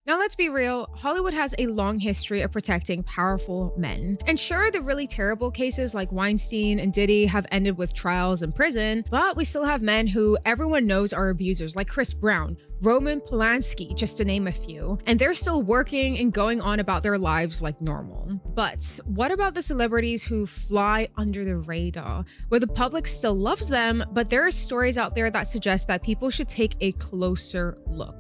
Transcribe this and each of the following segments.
Now, let's be real, Hollywood has a long history of protecting powerful men. And sure, the really terrible cases like Weinstein and Diddy have ended with trials in prison, but we still have men who everyone knows are abusers, like Chris Brown, Roman Polanski, just to name a few, and they're still working and going on about their lives like normal. But what about the celebrities who fly under the radar, where the public still loves them, but there are stories out there that suggest that people should take a closer look?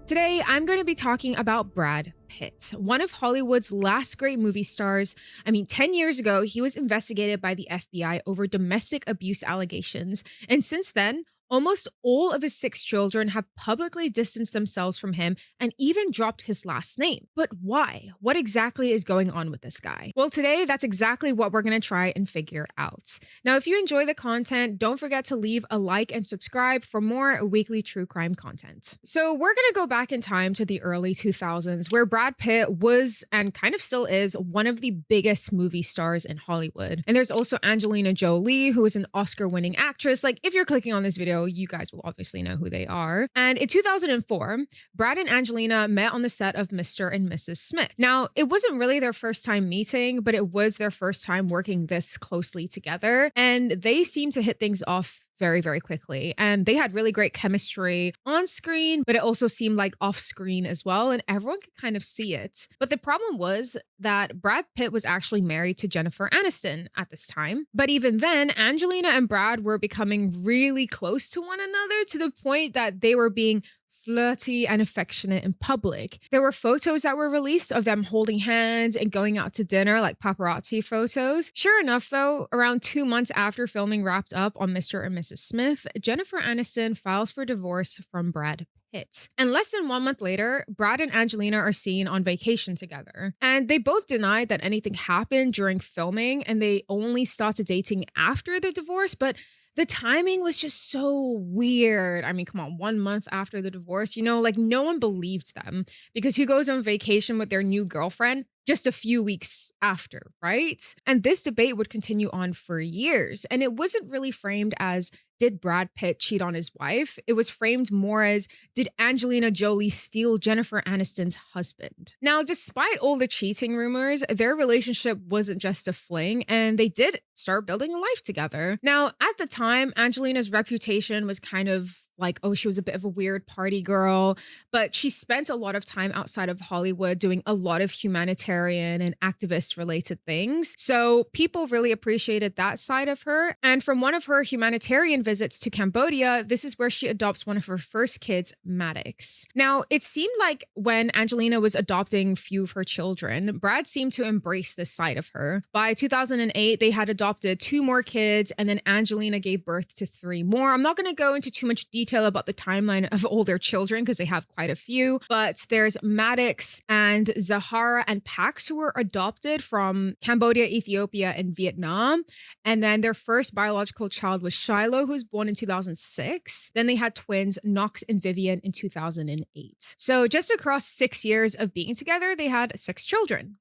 Today, I'm going to be talking about Brad Pitt, one of Hollywood's last great movie stars. 10 years ago, he was investigated by the FBI over domestic abuse allegations. And since then, almost all of his 6 children have publicly distanced themselves from him and even dropped his last name. But why? What exactly is going on with this guy? Well, today, that's exactly what we're going to try and figure out. Now, if you enjoy the content, don't forget to leave a like and subscribe for more weekly true crime content. So we're going to go back in time to the early 2000s, where Brad Pitt was, and kind of still is, one of the biggest movie stars in Hollywood. And there's also Angelina Jolie, who is an Oscar-winning actress. Like, if you're clicking on this video, you guys will obviously know who they are. And in 2004, Brad and Angelina met on the set of Mr. and Mrs. Smith. Now, it wasn't really their first time meeting, but it was their first time working this closely together. And they seemed to hit things off very, very quickly. And they had really great chemistry on screen, but it also seemed like off screen as well. And everyone could kind of see it. But the problem was that Brad Pitt was actually married to Jennifer Aniston at this time. But even then, Angelina and Brad were becoming really close to one another, to the point that they were being flirty and affectionate in public. There were photos that were released of them holding hands and going out to dinner, like paparazzi photos. Sure enough, though, around 2 months after filming wrapped up on Mr. and Mrs. Smith, Jennifer Aniston files for divorce from Brad Pitt. And less than 1 month later, Brad and Angelina are seen on vacation together. And they both denied that anything happened during filming, and they only started dating after the divorce. But the timing was just so weird. Come on, 1 month after the divorce, like no one believed them, because who goes on vacation with their new girlfriend just a few weeks after, right? And this debate would continue on for years. And it wasn't really framed as, did Brad Pitt cheat on his wife? It was framed more as, did Angelina Jolie steal Jennifer Aniston's husband? Now, despite all the cheating rumors, their relationship wasn't just a fling, and they did start building a life together. Now, at the time, Angelina's reputation was kind of like, oh, she was a bit of a weird party girl, but she spent a lot of time outside of Hollywood doing a lot of humanitarian and activist related things. So people really appreciated that side of her. And from one of her humanitarian visits to Cambodia, this is where she adopts one of her first kids, Maddox. Now, it seemed like when Angelina was adopting few of her children, Brad seemed to embrace this side of her. By 2008, they had adopted 2 more kids, and then Angelina gave birth to 3 more. I'm not going to go into too much detail about the timeline of all their children, because they have quite a few, but there's Maddox and Zahara and Pax, who were adopted from Cambodia, Ethiopia, and Vietnam. And then their first biological child was Shiloh, who was born in 2006. Then they had twins, Knox and Vivian, in 2008. So just across 6 years of being together, they had 6 children,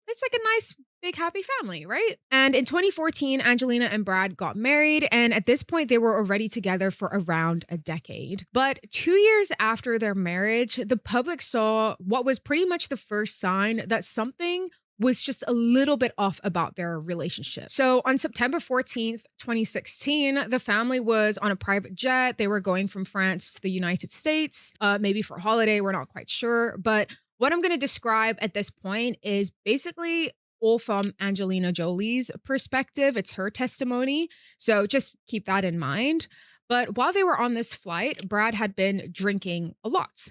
it's like a nice big happy family, right? And in 2014, Angelina and Brad got married, and at this point they were already together for around a decade. But 2 years after their marriage, the public saw what was pretty much the first sign that something was just a little bit off about their relationship. So on September 14th, 2016, the family was on a private jet. They were going from France to the United States, maybe for a holiday, we're not quite sure. But what I'm going to describe at this point is basically all from Angelina Jolie's perspective. It's her testimony, so just keep that in mind. But while they were on this flight, Brad had been drinking a lot.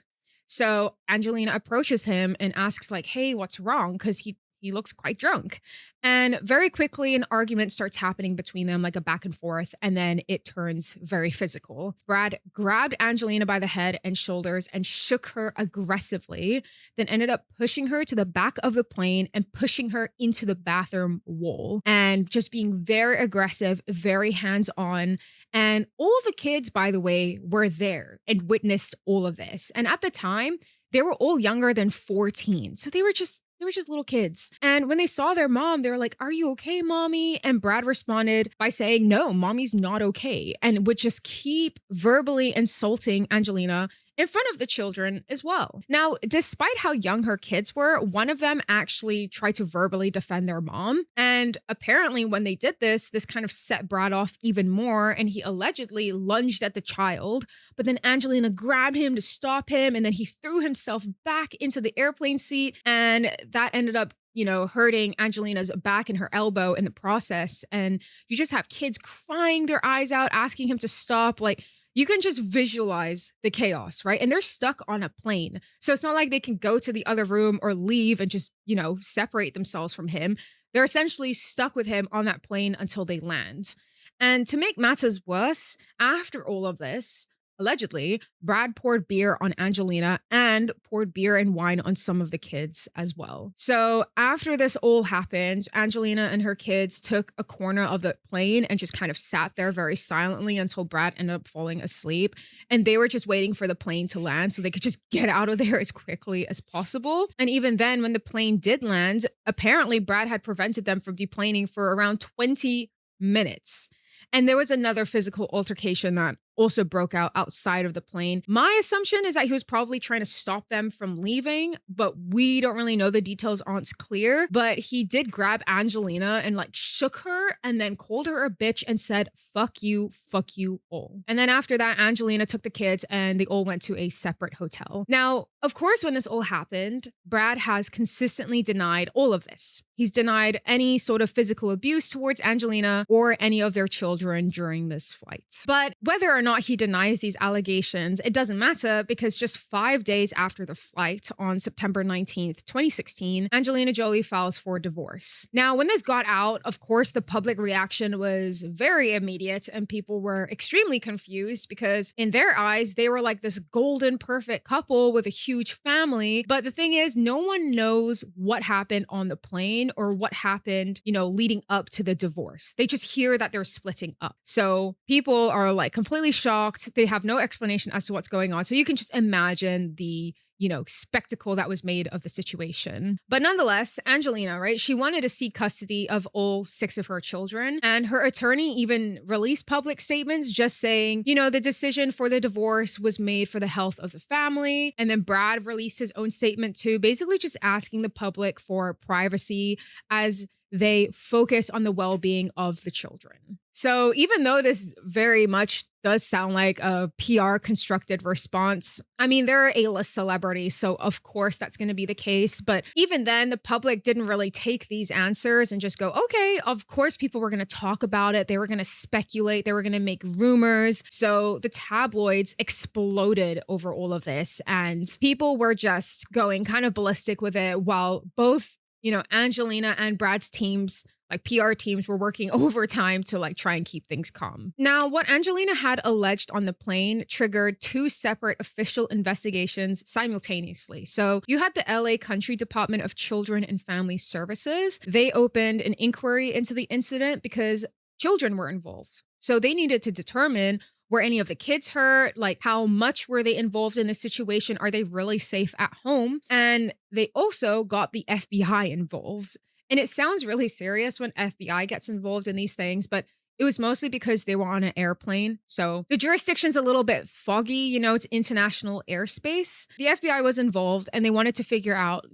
So Angelina approaches him and asks, like, hey, what's wrong? Because he looks quite drunk. And very quickly, an argument starts happening between them, like a back and forth, and then it turns very physical. Brad grabbed Angelina by the head and shoulders and shook her aggressively, then ended up pushing her to the back of the plane and pushing her into the bathroom wall, and just being very aggressive, very hands-on. And all the kids, by the way, were there and witnessed all of this. And at the time, they were all younger than 14. So they were just little kids. And when they saw their mom, they were like, are you okay, mommy? And Brad responded by saying, no, mommy's not okay. And would just keep verbally insulting Angelina in front of the children as well. Now, despite how young her kids were, one of them actually tried to verbally defend their mom. And apparently, when they did this, this kind of set Brad off even more. And he allegedly lunged at the child, but then Angelina grabbed him to stop him. And then he threw himself back into the airplane seat. And that ended up hurting Angelina's back and her elbow in the process. And you just have kids crying their eyes out, asking him to stop. Like, you can just visualize the chaos, right? And they're stuck on a plane. So it's not like they can go to the other room or leave and just, separate themselves from him. They're essentially stuck with him on that plane until they land. And to make matters worse, after all of this, allegedly, Brad poured beer on Angelina and poured beer and wine on some of the kids as well. So after this all happened, Angelina and her kids took a corner of the plane and just kind of sat there very silently until Brad ended up falling asleep. And they were just waiting for the plane to land so they could just get out of there as quickly as possible. And even then, when the plane did land, apparently Brad had prevented them from deplaning for around 20 minutes. And there was another physical altercation that also broke out outside of the plane. My assumption is that he was probably trying to stop them from leaving, but we don't really know. The details aren't clear. But he did grab Angelina and shook her and then called her a bitch and said, fuck you all. And then after that, Angelina took the kids and they all went to a separate hotel. Now, of course, when this all happened, Brad has consistently denied all of this. He's denied any sort of physical abuse towards Angelina or any of their children during this flight. But whether or not he denies these allegations, it doesn't matter, because just 5 days after the flight, on September 19th, 2016, Angelina Jolie files for divorce. Now, when this got out, of course, the public reaction was very immediate and people were extremely confused because in their eyes, they were like this golden perfect couple with a huge family. But the thing is, no one knows what happened on the plane or what happened, leading up to the divorce. They just hear that they're splitting up. So people are completely shocked. They have no explanation as to what's going on. So you can just imagine the spectacle that was made of the situation. But nonetheless, Angelina, right, she wanted to seek custody of all 6 of her children. And her attorney even released public statements just saying, the decision for the divorce was made for the health of the family. And then Brad released his own statement too, basically just asking the public for privacy as they focus on the well-being of the children. So even though this very much does sound like a PR constructed response, I mean, they're A-list celebrities, so of course that's going to be the case. But even then, the public didn't really take these answers and just go, okay, of course people were going to talk about it. They were going to speculate. They were going to make rumors. So the tabloids exploded over all of this and people were just going kind of ballistic with it while both Angelina and Brad's teams, PR teams, were working overtime to try and keep things calm. Now, what Angelina had alleged on the plane triggered 2 separate official investigations simultaneously. So you had the LA Country Department of Children and Family Services. They opened an inquiry into the incident because children were involved. So they needed to determine, were any of the kids hurt? How much were they involved in this situation? Are they really safe at home? And they also got the FBI involved. And it sounds really serious when FBI gets involved in these things, but it was mostly because they were on an airplane. So the jurisdiction's a little bit foggy, it's international airspace. The FBI was involved and they wanted to figure out,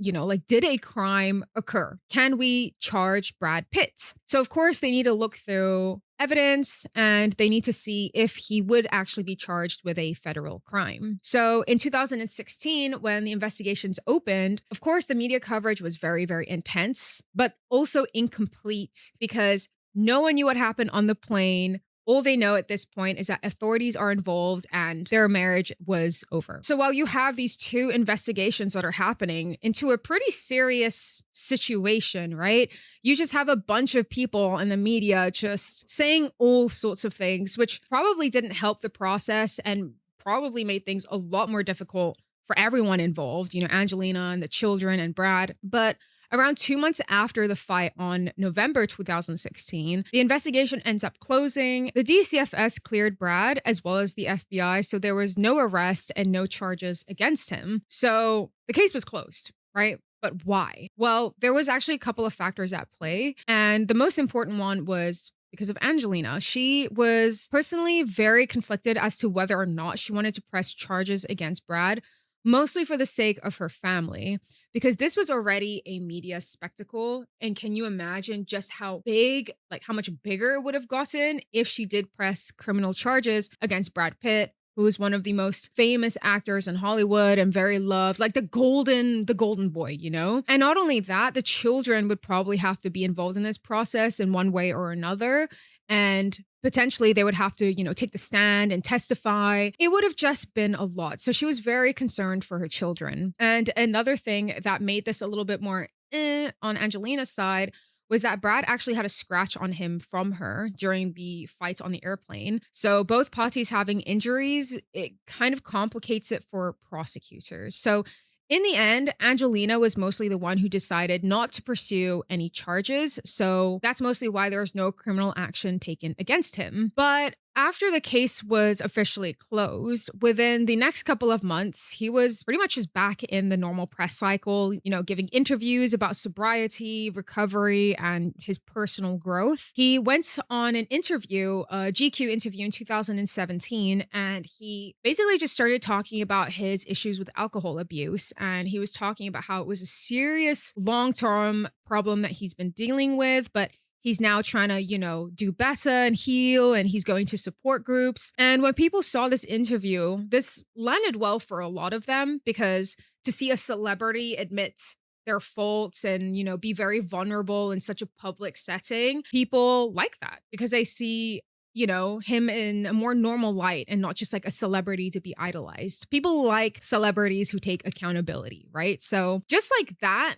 did a crime occur? Can we charge Brad Pitt? So of course they need to look through evidence and they need to see if he would actually be charged with a federal crime. So in 2016, when the investigations opened, of course, the media coverage was very, very intense, but also incomplete because no one knew what happened on the plane. All they know at this point is that authorities are involved and their marriage was over. So while you have these 2 investigations that are happening into a pretty serious situation, right? You just have a bunch of people in the media just saying all sorts of things, which probably didn't help the process and probably made things a lot more difficult for everyone involved, Angelina and the children and Brad. But around 2 months after the fight on November 2016, the investigation ends up closing. The DCFS cleared Brad as well as the FBI, so there was no arrest and no charges against him. So the case was closed, right? But why? Well, there was actually a couple of factors at play, and the most important one was because of Angelina. She was personally very conflicted as to whether or not she wanted to press charges against Brad, mostly for the sake of her family, because this was already a media spectacle. And can you imagine just how big, like how much bigger it would have gotten if she did press criminal charges against Brad Pitt, who is one of the most famous actors in Hollywood and very loved, like the golden boy, you know? And not only that, the children would probably have to be involved in this process in one way or another. And potentially they would have to, take the stand and testify. It would have just been a lot. So she was very concerned for her children. And another thing that made this a little bit more on Angelina's side was that Brad actually had a scratch on him from her during the fight on the airplane. So both parties having injuries, it kind of complicates it for prosecutors. So in the end, Angelina was mostly the one who decided not to pursue any charges. So that's mostly why there was no criminal action taken against him. But after the case was officially closed, within the next couple of months, he was pretty much just back in the normal press cycle, giving interviews about sobriety, recovery, and his personal growth. He went on an interview, a GQ interview in 2017, and he basically just started talking about his issues with alcohol abuse. And he was talking about how it was a serious long-term problem that he's been dealing with, but he's now trying to, do better and heal, and he's going to support groups. And when people saw this interview, this landed well for a lot of them, because to see a celebrity admit their faults and, be very vulnerable in such a public setting, people like that because they see him in a more normal light and not just like a celebrity to be idolized. People like celebrities who take accountability, right? So just like that,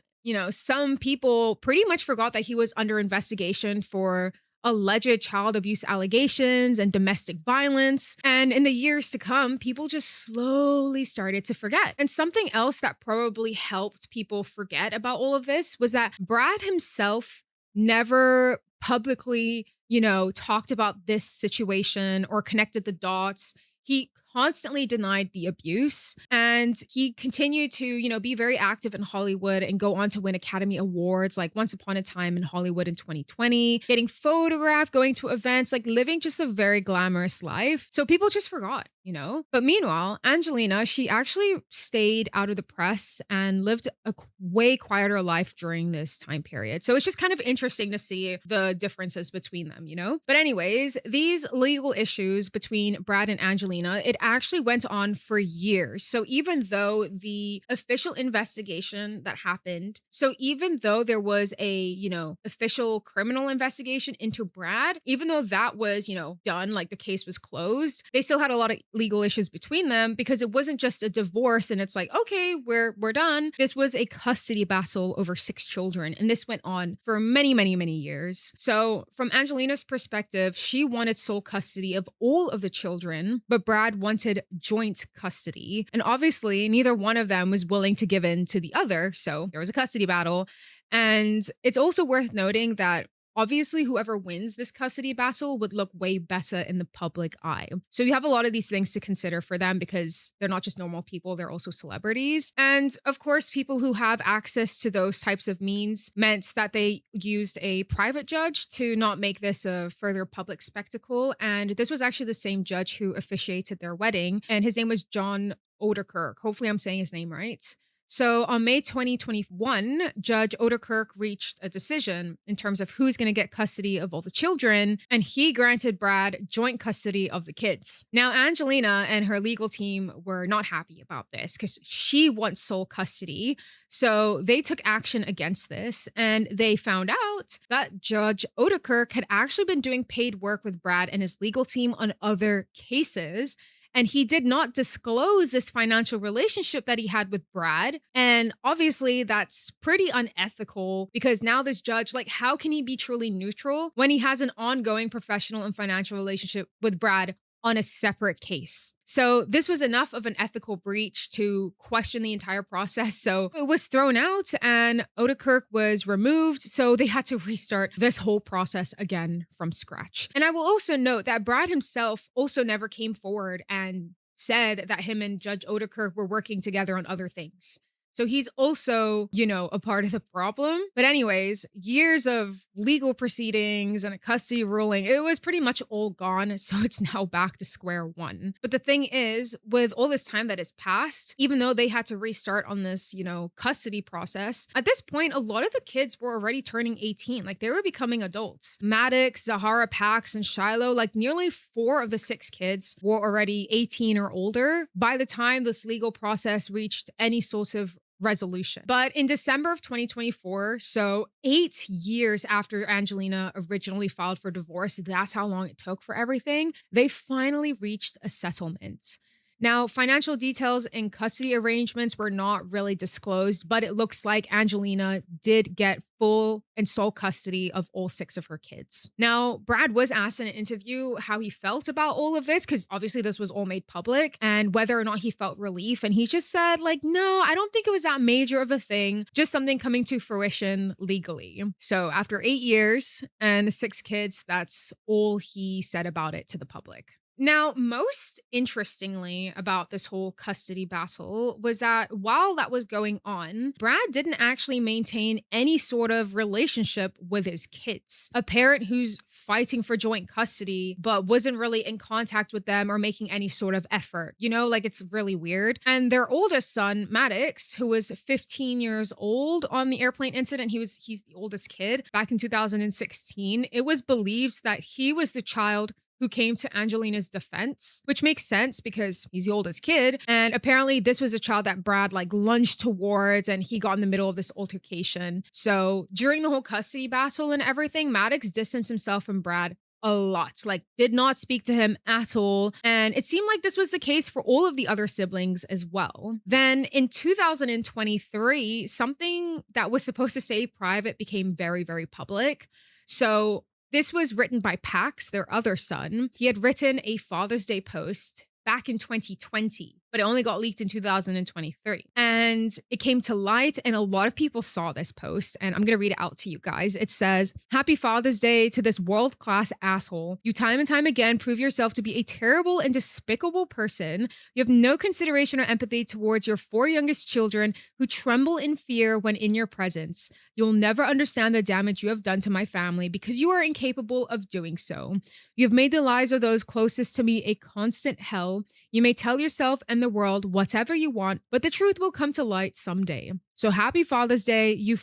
some people pretty much forgot that he was under investigation for alleged child abuse allegations and domestic violence. And in the years to come, people just slowly started to forget. And something else that probably helped people forget about all of this was that Brad himself never publicly, talked about this situation or connected the dots. He constantly denied the abuse, and he continued to, be very active in Hollywood and go on to win Academy Awards, like Once Upon a Time in Hollywood in 2020, getting photographed, going to events, like living just a very glamorous life. So people just forgot, But meanwhile, Angelina, she actually stayed out of the press and lived a way quieter life during this time period. So it's just kind of interesting to see the differences between them, But anyways, these legal issues between Brad and Angelina, it actually went on for years. So even though the official investigation that happened, so even though there was a, official criminal investigation into Brad, even though that was, done, like the case was closed, they still had a lot of legal issues between them because it wasn't just a divorce and it's like, okay, we're done. This was a custody battle over 6 children. And this went on for many, many, many years. So from Angelina's perspective, she wanted sole custody of all of the children, but Brad wanted joint custody. And obviously, neither one of them was willing to give in to the other. So there was a custody battle. And it's also worth noting that obviously, whoever wins this custody battle would look way better in the public eye. So you have a lot of these things to consider for them because they're not just normal people, they're also celebrities. And of course, people who have access to those types of means meant that they used a private judge to not make this a further public spectacle. And this was actually the same judge who officiated their wedding. And his name was John Oderkirk. Hopefully, I'm saying his name right. So on May 2021, Judge Oderkirk reached a decision in terms of who's going to get custody of all the children, and he granted Brad joint custody of the kids. Now, Angelina and her legal team were not happy about this because she wants sole custody. So they took action against this, and they found out that Judge Oderkirk had actually been doing paid work with Brad and his legal team on other cases. And he did not disclose this financial relationship that he had with Brad. And obviously, that's pretty unethical because now this judge, like, how can he be truly neutral when he has an ongoing professional and financial relationship with Brad on a separate case? So this was enough of an ethical breach to question the entire process. So it was thrown out and Oderkirk was removed. So they had to restart this whole process again from scratch. And I will also note that Brad himself also never came forward and said that him and Judge Oderkirk were working together on other things. So he's also, a part of the problem. But, anyways, years of legal proceedings and a custody ruling, it was pretty much all gone. So it's now back to square one. But the thing is, with all this time that has passed, even though they had to restart on this, custody process, at this point, a lot of the kids were already turning 18. Like they were becoming adults. Maddox, Zahara, Pax, and Shiloh, like nearly 4 of the 6 kids were already 18 or older by the time this legal process reached any sort of resolution. But in December of 2024, so 8 years after Angelina originally filed for divorce, that's how long it took for everything, they finally reached a settlement. Now, financial details and custody arrangements were not really disclosed, but it looks like Angelina did get full and sole custody of all 6 of her kids. Now, Brad was asked in an interview how he felt about all of this, because obviously this was all made public, and whether or not he felt relief. And he just said, like, no, I don't think it was that major of a thing, just something coming to fruition legally. So after 8 years and 6 kids, that's all he said about it to the public. Now, most interestingly about this whole custody battle was that while that was going on, Brad didn't actually maintain any sort of relationship with his kids. A parent who's fighting for joint custody, but wasn't really in contact with them or making any sort of effort. Like it's really weird. And their oldest son, Maddox, who was 15 years old on the airplane incident, he's the oldest kid back in 2016. It was believed that he was the child who came to Angelina's defense, which makes sense because he's the oldest kid. And apparently this was a child that Brad lunged towards, and he got in the middle of this altercation. So during the whole custody battle and everything, Maddox distanced himself from Brad a lot, did not speak to him at all. And it seemed like this was the case for all of the other siblings as well. Then in 2023, something that was supposed to stay private became very, very public. So this was written by Pax, their other son. He had written a Father's Day post back in 2020, but it only got leaked in 2023. And it came to light, and a lot of people saw this post, and I'm going to read it out to you guys. It says, "Happy Father's Day to this world-class asshole. You time and time again prove yourself to be a terrible and despicable person. You have no consideration or empathy towards your 4 youngest children who tremble in fear when in your presence. You'll never understand the damage you have done to my family because you are incapable of doing so. You have made the lives of those closest to me a constant hell. You may tell yourself and the world whatever you want, but the truth will come to light someday. So happy Father's Day, you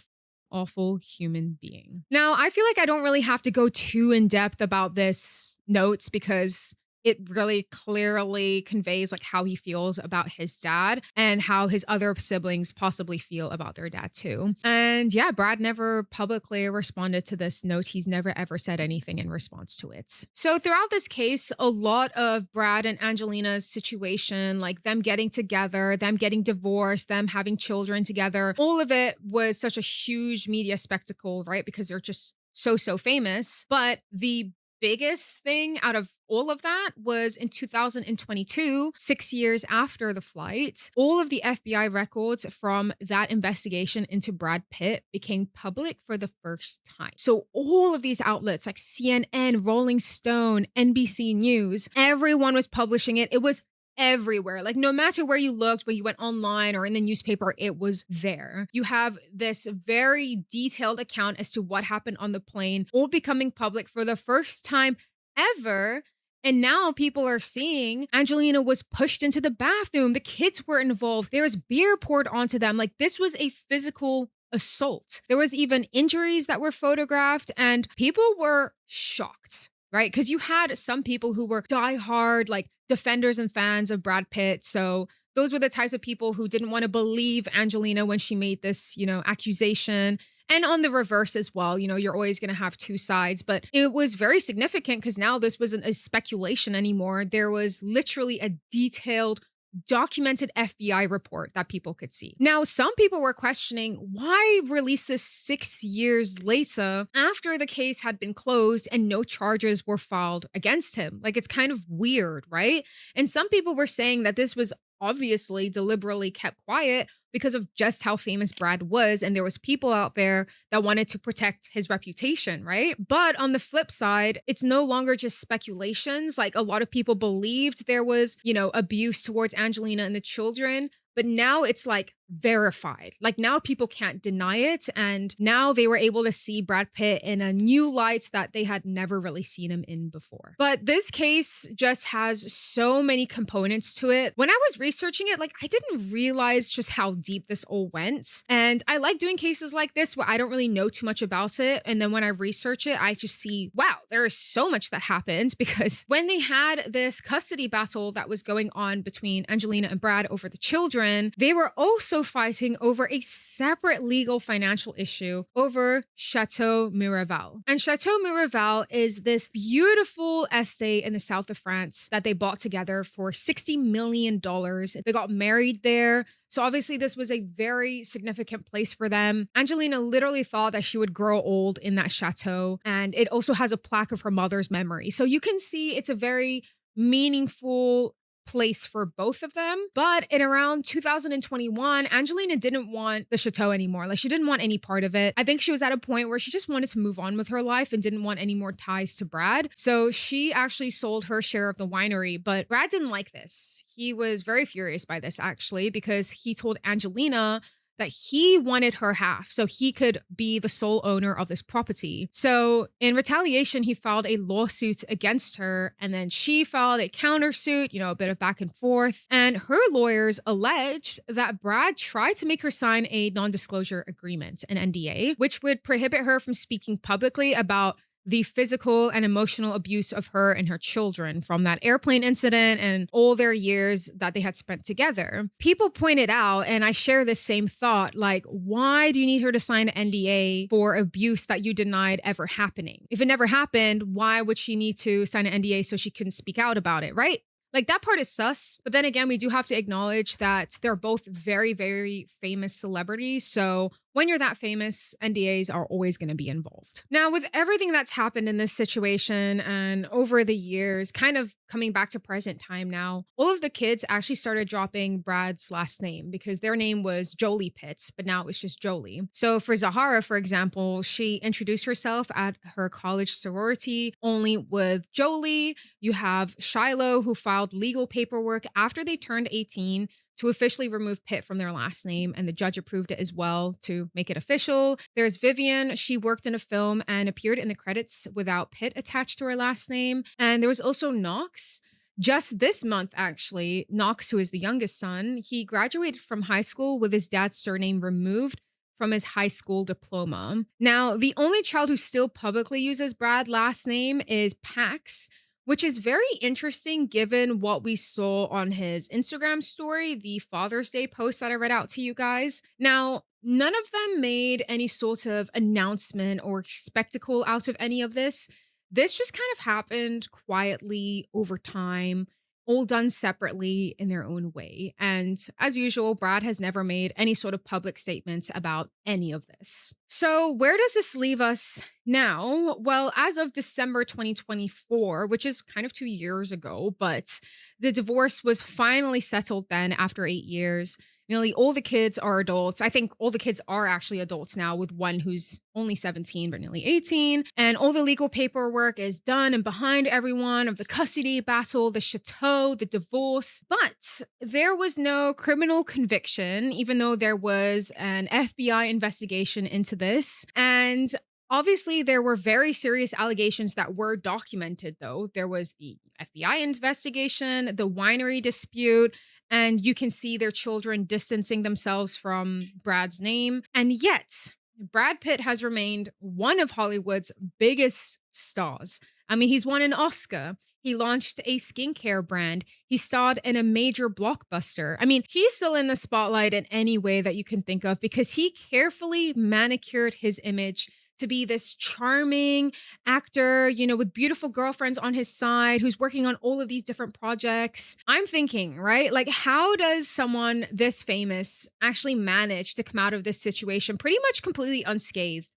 awful human being." Now, I feel like I don't really have to go too in depth about this notes because it really clearly conveys how he feels about his dad and how his other siblings possibly feel about their dad too. And yeah, Brad never publicly responded to this note. He's never ever said anything in response to it. So throughout this case, a lot of Brad and Angelina's situation, like them getting together, them getting divorced, them having children together, all of it was such a huge media spectacle, right? Because they're just so famous. But the biggest thing out of all of that was in 2022, 6 years after the flight, all of the FBI records from that investigation into Brad Pitt became public for the first time. So all of these outlets like CNN, Rolling Stone, NBC News, everyone was publishing it. It was everywhere. No matter where you looked, when you went online or in the newspaper, it was there. You have this very detailed account as to what happened on the plane, all becoming public for the first time ever. And now people are seeing Angelina was pushed into the bathroom. The kids were involved. There was beer poured onto them. This was a physical assault. There was even injuries that were photographed, and people were shocked, right? Because you had some people who were diehard, defenders and fans of Brad Pitt. So those were the types of people who didn't want to believe Angelina when she made this, accusation. And on the reverse as well, you're always going to have two sides. But it was very significant because now this wasn't a speculation anymore. There was literally a detailed, documented FBI report that people could see. Now, some people were questioning why release this 6 years later after the case had been closed and no charges were filed against him. It's kind of weird, right? And some people were saying that this was obviously deliberately kept quiet because of just how famous Brad was. And there was people out there that wanted to protect his reputation, right? But on the flip side, it's no longer just speculations. A lot of people believed there was, abuse towards Angelina and the children. But now it's verified. Like now people can't deny it. And now they were able to see Brad Pitt in a new light that they had never really seen him in before. But this case just has so many components to it. When I was researching it, like I didn't realize just how deep this all went. And I like doing cases like this where I don't really know too much about it. And then when I research it, I just see, wow, there is so much that happened because when they had this custody battle that was going on between Angelina and Brad over the children, they were also fighting over a separate legal financial issue over Chateau Miraval. And Chateau Miraval is this beautiful estate in the south of France that they bought together for $60 million. They got married there. So obviously this was a very significant place for them. Angelina literally thought that she would grow old in that chateau. And it also has a plaque of her mother's memory. So you can see it's a very meaningful place for both of them. But in around 2021, Angelina didn't want the chateau anymore. Like she didn't want any part of it. I think she was at a point where she just wanted to move on with her life and didn't want any more ties to Brad. So she actually sold her share of the winery, but Brad didn't like this. He was very furious by this actually, because he told Angelina that he wanted her half so he could be the sole owner of this property. So in retaliation, he filed a lawsuit against her, and then she filed a countersuit, a bit of back and forth. And her lawyers alleged that Brad tried to make her sign a non-disclosure agreement, an NDA, which would prohibit her from speaking publicly about the physical and emotional abuse of her and her children from that airplane incident and all their years that they had spent together. People pointed out, and I share this same thought, like, why do you need her to sign an NDA for abuse that you denied ever happening? If it never happened, why would she need to sign an NDA so she couldn't speak out about it, right? Like that part is sus. But then again, we do have to acknowledge that they're both very, very famous celebrities. So when you're that famous, NDAs are always going to be involved. Now, with everything that's happened in this situation and over the years, kind of coming back to present time now, all of the kids actually started dropping Brad's last name because their name was Jolie Pitt, but now it's just Jolie. So for Zahara, for example, she introduced herself at her college sorority only with Jolie. You have Shiloh, who filed legal paperwork after they turned 18 to officially remove Pitt from their last name, and the judge approved it as well to make it official. There's Vivian. She worked in a film and appeared in the credits without Pitt attached to her last name. And there was also Knox. Just this month, actually, Knox, who is the youngest son, he graduated from high school with his dad's surname removed from his high school diploma. Now, the only child who still publicly uses Brad's last name is Pax, which is very interesting given what we saw on his Instagram story, the Father's Day post that I read out to you guys. Now, none of them made any sort of announcement or spectacle out of any of this. This just kind of happened quietly over time, all done separately in their own way. And as usual, Brad has never made any sort of public statements about any of this. So where does this leave us now? Well, as of December 2024, which is kind of 2 years ago, but the divorce was finally settled then after 8 years. Nearly all the kids are adults. I think all the kids are actually adults now, with one who's only 17, but nearly 18. And all the legal paperwork is done and behind everyone of the custody battle, the chateau, the divorce. But there was no criminal conviction, even though there was an FBI investigation into this. And obviously, there were very serious allegations that were documented, though. There was the FBI investigation, the winery dispute, and you can see their children distancing themselves from Brad's name. And yet, Brad Pitt has remained one of Hollywood's biggest stars. I mean, he's won an Oscar. He launched a skincare brand. He starred in a major blockbuster. I mean, he's still in the spotlight in any way that you can think of because he carefully manicured his image to be this charming actor, with beautiful girlfriends on his side, who's working on all of these different projects. I'm thinking, right? Like, how does someone this famous actually manage to come out of this situation pretty much completely unscathed,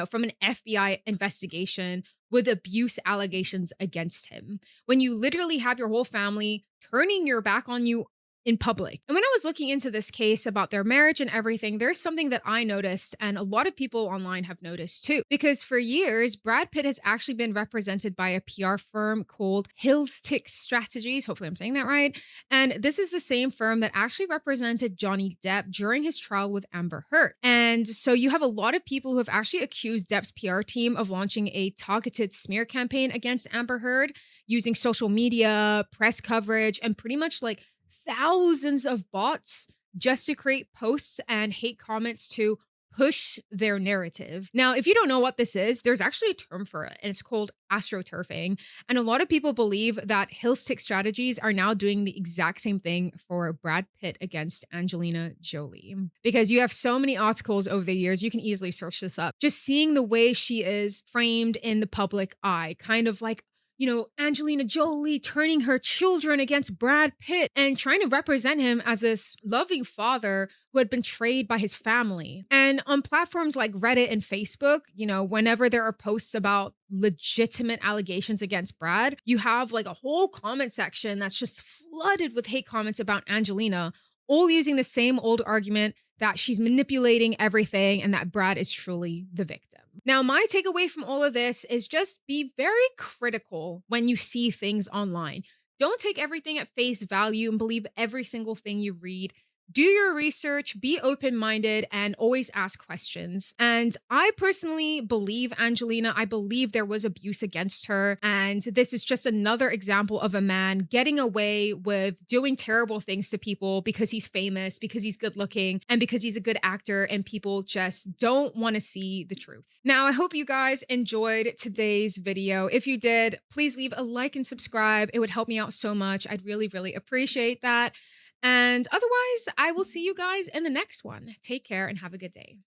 from an FBI investigation with abuse allegations against him, when you literally have your whole family turning your back on you in public. And when I was looking into this case about their marriage and everything, there's something that I noticed, and a lot of people online have noticed too. Because for years, Brad Pitt has actually been represented by a PR firm called Hillstick Strategies. Hopefully, I'm saying that right. And this is the same firm that actually represented Johnny Depp during his trial with Amber Heard. And so you have a lot of people who have actually accused Depp's PR team of launching a targeted smear campaign against Amber Heard using social media, press coverage, and pretty much like thousands of bots just to create posts and hate comments to push their narrative. Now, if you don't know what this is, there's actually a term for it, and it's called astroturfing. And a lot of people believe that Hillstick Strategies are now doing the exact same thing for Brad Pitt against Angelina Jolie. Because you have so many articles over the years, you can easily search this up. Just seeing the way she is framed in the public eye, kind of like Angelina Jolie turning her children against Brad Pitt and trying to represent him as this loving father who had been betrayed by his family. And on platforms like Reddit and Facebook, whenever there are posts about legitimate allegations against Brad, you have like a whole comment section that's just flooded with hate comments about Angelina, all using the same old argument that she's manipulating everything and that Brad is truly the victim. Now, my takeaway from all of this is just be very critical when you see things online. Don't take everything at face value and believe every single thing you read. Do your research, be open minded, and always ask questions. And I personally believe Angelina. I believe there was abuse against her. And this is just another example of a man getting away with doing terrible things to people because he's famous, because he's good looking, and because he's a good actor, and people just don't want to see the truth. Now, I hope you guys enjoyed today's video. If you did, please leave a like and subscribe. It would help me out so much. I'd really, really appreciate that. And otherwise, I will see you guys in the next one. Take care and have a good day.